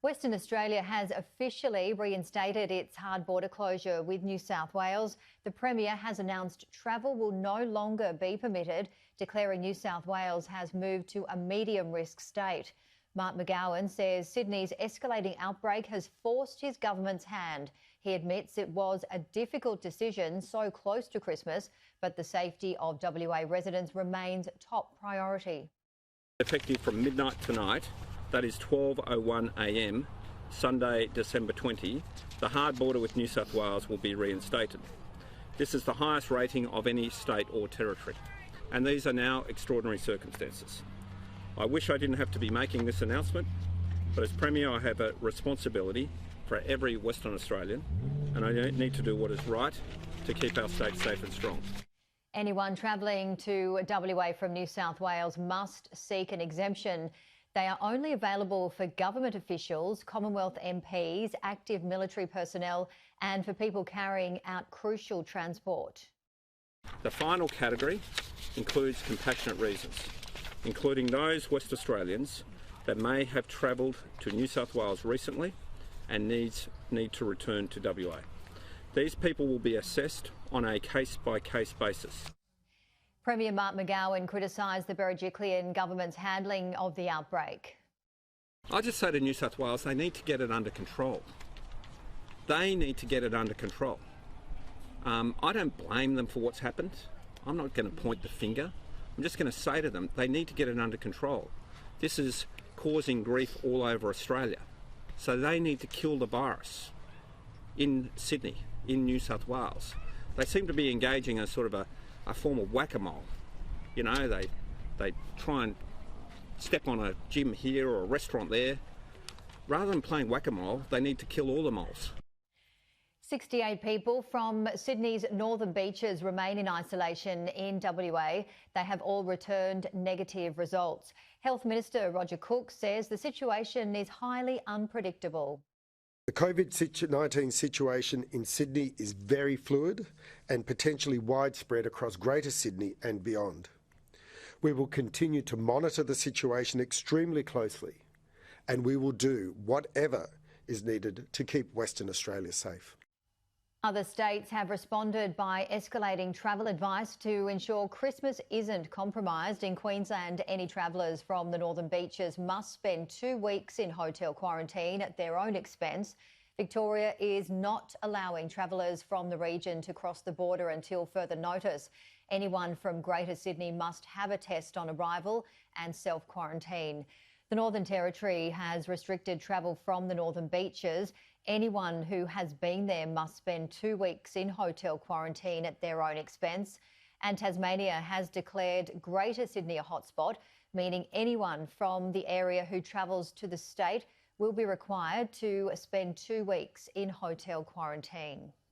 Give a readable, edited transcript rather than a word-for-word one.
Western Australia has officially reinstated its hard border closure with New South Wales. The Premier has announced travel will no longer be permitted, declaring New South Wales has moved to a medium risk state. Mark McGowan says Sydney's escalating outbreak has forced his government's hand. He admits it was a difficult decision so close to Christmas, but the safety of WA residents remains top priority. Effective from midnight tonight, that is 12:01 a.m, Sunday, December 20, the hard border with New South Wales will be reinstated. This is the highest rating of any state or territory, and these are now extraordinary circumstances. I wish I didn't have to be making this announcement, but as Premier I have a responsibility for every Western Australian, and I need to do what is right to keep our state safe and strong. Anyone travelling to WA from New South Wales must seek an exemption. They are only available for government officials, Commonwealth MPs, active military personnel and for people carrying out crucial transport. The final category includes compassionate reasons, including those West Australians that may have travelled to New South Wales recently and need to return to WA. These people will be assessed on a case-by-case basis. Premier Mark McGowan criticised the Berejiklian government's handling of the outbreak. I just say to New South Wales, they need to get it under control. They need to get it under control. I don't blame them for what's happened. I'm not going to point the finger. I'm just going to say to them, they need to get it under control. This is causing grief all over Australia. So they need to kill the virus in Sydney, in New South Wales. They seem to be engaging in sort of a form of whack-a-mole. You know, they try and step on a gym here or a restaurant there. Rather than playing whack-a-mole, they need to kill all the moles. 68 people from Sydney's northern beaches remain in isolation in WA. They have all returned negative results. Health Minister Roger Cook says the situation is highly unpredictable. The COVID-19 situation in Sydney is very fluid and potentially widespread across Greater Sydney and beyond. We will continue to monitor the situation extremely closely, and we will do whatever is needed to keep Western Australia safe. Other states have responded by escalating travel advice to ensure Christmas isn't compromised. In Queensland, any travellers from the northern beaches must spend 2 weeks in hotel quarantine at their own expense. Victoria is not allowing travellers from the region to cross the border until further notice. Anyone from Greater Sydney must have a test on arrival and self-quarantine. The Northern Territory has restricted travel from the northern beaches. Anyone who has been there must spend 2 weeks in hotel quarantine at their own expense. And Tasmania has declared Greater Sydney a hotspot, meaning anyone from the area who travels to the state will be required to spend 2 weeks in hotel quarantine.